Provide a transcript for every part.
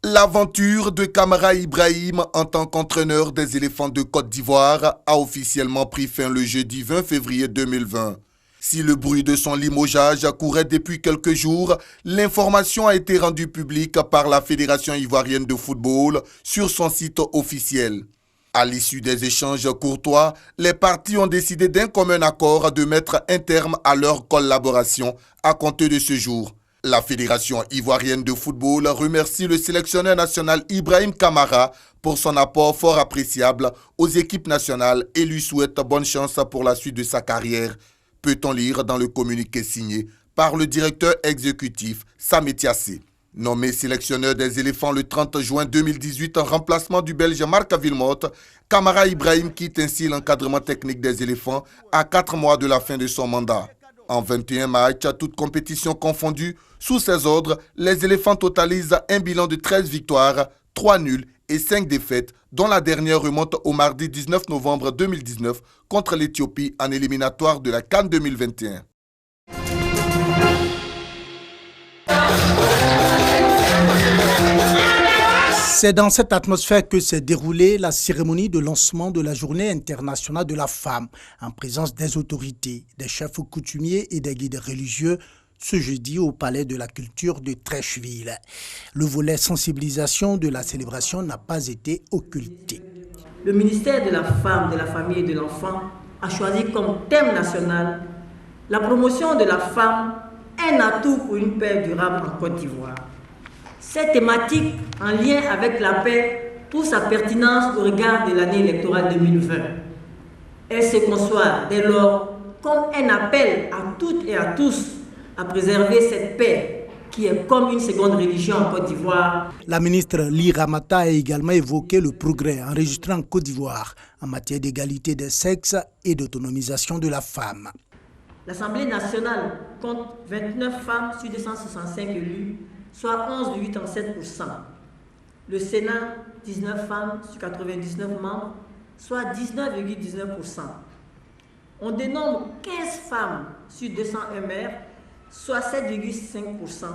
L'aventure de Kamara Ibrahim en tant qu'entraîneur des éléphants de Côte d'Ivoire a officiellement pris fin le jeudi 20 février 2020. Si le bruit de son limogeage courait depuis quelques jours, l'information a été rendue publique par la Fédération ivoirienne de football sur son site officiel. À l'issue des échanges courtois, les parties ont décidé d'un commun accord de mettre un terme à leur collaboration à compter de ce jour. La Fédération ivoirienne de football remercie le sélectionneur national Ibrahim Kamara pour son apport fort appréciable aux équipes nationales et lui souhaite bonne chance pour la suite de sa carrière. Peut-on lire dans le communiqué signé par le directeur exécutif Samé Tiassé. Nommé sélectionneur des éléphants le 30 juin 2018 en remplacement du Belge Marc Wilmotte, Kamara Ibrahim quitte ainsi l'encadrement technique des éléphants à 4 mois de la fin de son mandat. En 21 matchs, toutes compétitions confondues, sous ses ordres, les éléphants totalisent un bilan de 13 victoires, 3 nuls et 5 défaites, dont la dernière remonte au mardi 19 novembre 2019 contre l'Éthiopie en éliminatoire de la CAN 2021. C'est dans cette atmosphère que s'est déroulée la cérémonie de lancement de la Journée internationale de la femme, en présence des autorités, des chefs coutumiers et des guides religieux, ce jeudi au Palais de la Culture de Treichville. Le volet sensibilisation de la célébration n'a pas été occulté. Le ministère de la Femme, de la Famille et de l'Enfant a choisi comme thème national la promotion de la femme, un atout pour une paix durable en Côte d'Ivoire. Cette thématique, en lien avec la paix, trouve sa pertinence au regard de l'année électorale 2020. Elle se conçoit dès lors comme un appel à toutes et à tous à préserver cette paix qui est comme une seconde religion en Côte d'Ivoire. La ministre Ly Ramata a également évoqué le progrès enregistré en Côte d'Ivoire en matière d'égalité des sexes et d'autonomisation de la femme. L'Assemblée nationale compte 29 femmes sur 265 élus, soit 11,87%. Le Sénat, 19 femmes sur 99 membres, soit 19,19%. On dénombre 15 femmes sur 201 maires, soit 7,5%,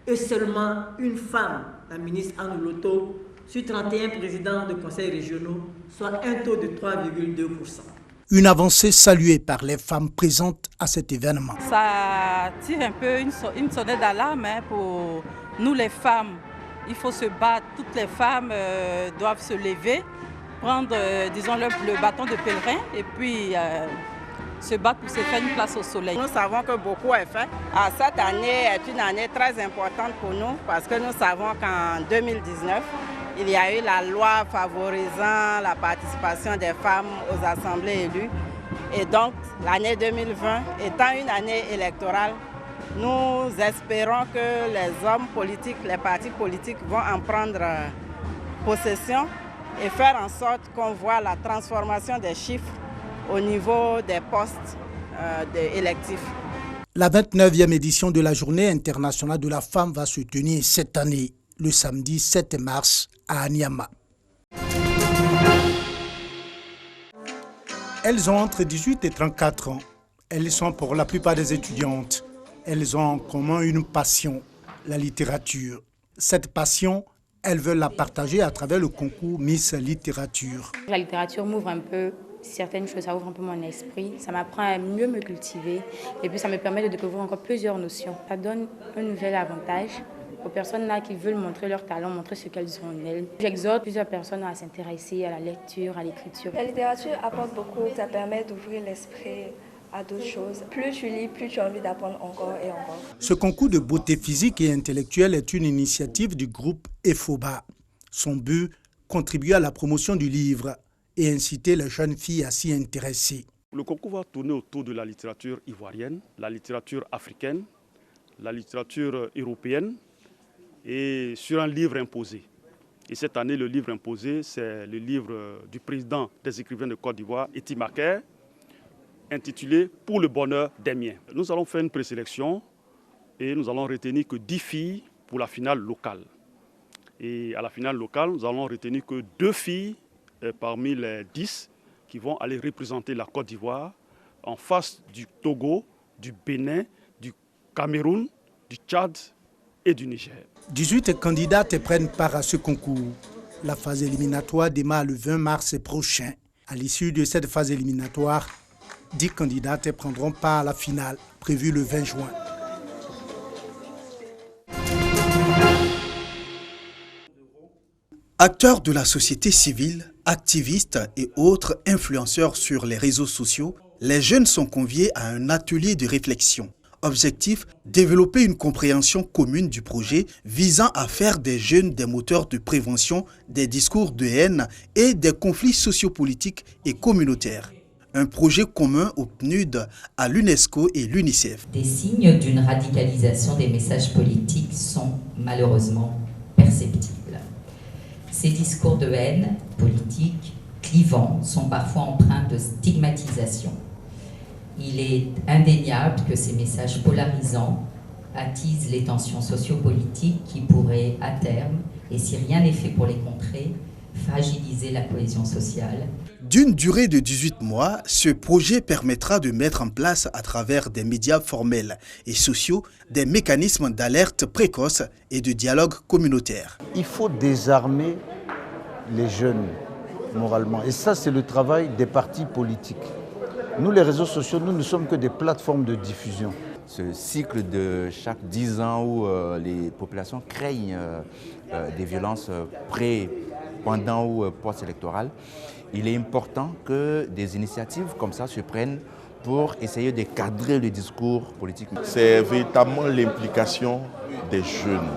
et seulement une femme, la ministre Anne Loto, sur 31 présidents de conseils régionaux, soit un taux de 3,2%. Une avancée saluée par les femmes présentes à cet événement. Ça tire un peu une sonnette d'alarme pour nous les femmes. Il faut se battre, toutes les femmes doivent se lever, prendre disons, le bâton de pèlerin et puis se battre pour se faire une place au soleil. Nous savons que beaucoup est fait. Cette année est une année très importante pour nous parce que nous savons qu'en 2019, il y a eu la loi favorisant la participation des femmes aux assemblées élues. Et donc, l'année 2020 étant une année électorale, nous espérons que les hommes politiques, les partis politiques vont en prendre possession et faire en sorte qu'on voit la transformation des chiffres au niveau des postes électifs. La 29e édition de la Journée internationale de la femme va se tenir cette année, le samedi 7 mars à Anyama. Elles ont entre 18 et 34 ans. Elles sont pour la plupart des étudiantes. Elles ont en commun une passion, la littérature. Cette passion, elles veulent la partager à travers le concours Miss Littérature. La littérature m'ouvre un peu certaines choses, ça ouvre un peu mon esprit, ça m'apprend à mieux me cultiver et puis ça me permet de découvrir encore plusieurs notions. Ça donne un nouvel avantage aux personnes là qui veulent montrer leur talent, montrer ce qu'elles ont en elles. J'exhorte plusieurs personnes à s'intéresser à la lecture, à l'écriture. La littérature apporte beaucoup, ça permet d'ouvrir l'esprit à d'autres choses. Plus tu lis, plus tu as envie d'apprendre encore et encore. Ce concours de beauté physique et intellectuelle est une initiative du groupe EFOBA. Son but, contribuer à la promotion du livre et inciter les jeunes filles à s'y intéresser. Le concours va tourner autour de la littérature ivoirienne, la littérature africaine, la littérature européenne et sur un livre imposé. Et cette année, le livre imposé, c'est le livre du président des écrivains de Côte d'Ivoire, Eti Maker, intitulé « Pour le bonheur des miens ». Nous allons faire une présélection et nous allons retenir que 10 filles pour la finale locale. Et à la finale locale, nous allons retenir que 2 filles parmi les 10 qui vont aller représenter la Côte d'Ivoire en face du Togo, du Bénin, du Cameroun, du Tchad et du Niger. 18 candidates prennent part à ce concours. La phase éliminatoire démarre le 20 mars prochain. À l'issue de cette phase éliminatoire, 10 candidates prendront part à la finale, prévue le 20 juin. Acteurs de la société civile, activistes et autres influenceurs sur les réseaux sociaux, les jeunes sont conviés à un atelier de réflexion. Objectif, développer une compréhension commune du projet visant à faire des jeunes des moteurs de prévention des discours de haine et des conflits sociopolitiques et communautaires. Un projet commun au PNUD, à l'UNESCO et l'UNICEF. Des signes d'une radicalisation des messages politiques sont malheureusement perceptibles. Ces discours de haine politique clivants sont parfois empreints de stigmatisation. Il est indéniable que ces messages polarisants attisent les tensions sociopolitiques qui pourraient à terme, et si rien n'est fait pour les contrer, fragiliser la cohésion sociale. D'une durée de 18 mois, ce projet permettra de mettre en place à travers des médias formels et sociaux des mécanismes d'alerte précoce et de dialogue communautaire. Il faut désarmer les jeunes moralement et ça c'est le travail des partis politiques. Nous les réseaux sociaux, nous ne sommes que des plateformes de diffusion. Ce cycle de chaque 10 ans où les populations craignent des violences pendant ou post-électorales, il est important que des initiatives comme ça se prennent pour essayer de cadrer le discours politique. C'est véritablement l'implication des jeunes,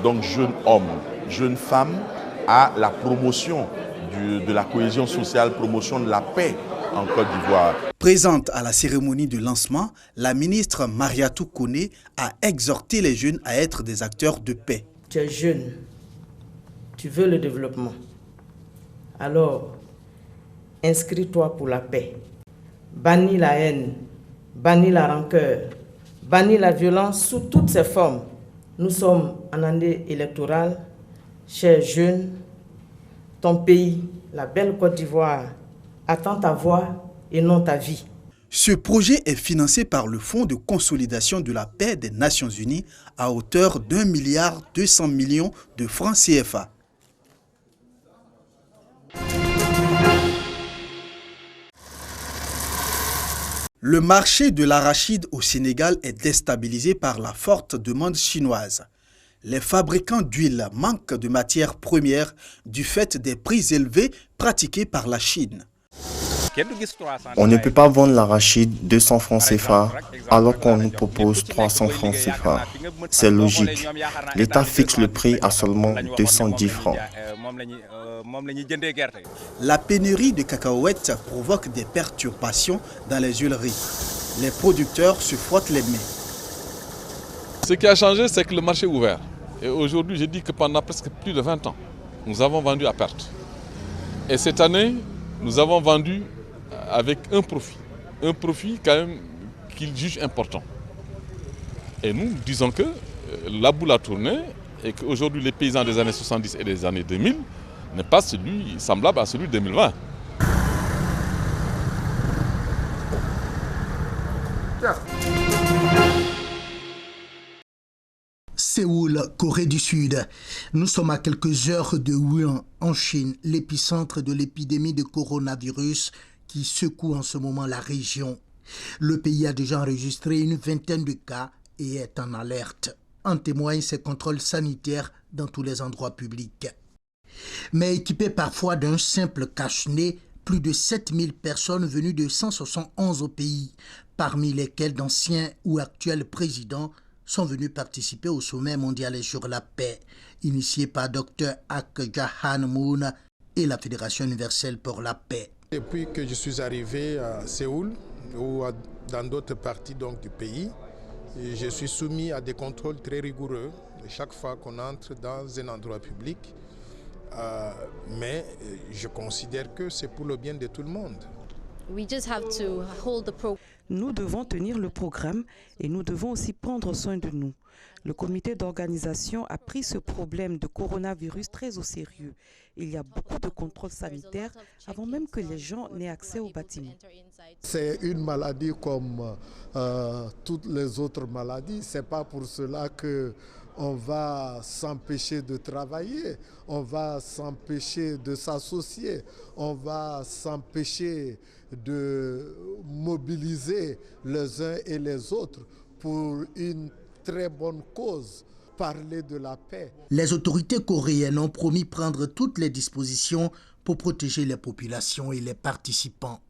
donc jeunes hommes, jeunes femmes, à la promotion de la cohésion sociale, promotion de la paix en Côte d'Ivoire. Présente à la cérémonie de lancement, la ministre Mariatou Koné a exhorté les jeunes à être des acteurs de paix. Tu es jeune, tu veux le développement. Alors, inscris-toi pour la paix. Bannis la haine, bannis la rancœur, bannis la violence sous toutes ses formes. Nous sommes en année électorale. Chers jeunes, ton pays, la belle Côte d'Ivoire, attend ta voix et non ta vie. Ce projet est financé par le Fonds de consolidation de la paix des Nations Unies à hauteur d'1,2 milliard de francs CFA. Le marché de l'arachide au Sénégal est déstabilisé par la forte demande chinoise. Les fabricants d'huile manquent de matières premières du fait des prix élevés pratiqués par la Chine. On ne peut pas vendre l'arachide 200 francs CFA alors qu'on nous propose 300 francs CFA. C'est logique. L'État fixe le prix à seulement 210 francs. La pénurie de cacahuètes provoque des perturbations dans les huileries. Les producteurs se frottent les mains. Ce qui a changé, c'est que le marché est ouvert. Et aujourd'hui, je dis que pendant presque plus de 20 ans, nous avons vendu à perte. Et cette année, nous avons vendu avec un profit quand même qu'ils jugent important. Et nous disons que la boule a tourné et qu'aujourd'hui les paysans des années 70 et des années 2000 n'est pas semblable à celui de 2020. Séoul, Corée du Sud. Nous sommes à quelques heures de Wuhan, en Chine, l'épicentre de l'épidémie de coronavirus qui secoue en ce moment la région. Le pays a déjà enregistré une vingtaine de cas et est en alerte. En témoignent ces contrôles sanitaires dans tous les endroits publics. Mais équipés parfois d'un simple cache-nez, plus de 7000 personnes venues de 171 pays, parmi lesquels d'anciens ou actuels présidents, sont venus participer au sommet mondial sur la paix, initié par Dr Ak Jahan Moon et la Fédération universelle pour la paix. Depuis que je suis arrivé à Séoul ou dans d'autres parties du pays, je suis soumis à des contrôles très rigoureux chaque fois qu'on entre dans un endroit public. Mais je considère que c'est pour le bien de tout le monde. Nous devons tenir le programme et nous devons aussi prendre soin de nous. Le comité d'organisation a pris ce problème de coronavirus très au sérieux. Il y a beaucoup de contrôles sanitaires avant même que les gens n'aient accès au bâtiment. C'est une maladie comme toutes les autres maladies. Ce n'est pas pour cela que on va s'empêcher de travailler, on va s'empêcher de s'associer, on va s'empêcher de mobiliser les uns et les autres pour une très bonne cause, parler de la paix. Les autorités coréennes ont promis prendre toutes les dispositions pour protéger les populations et les participants.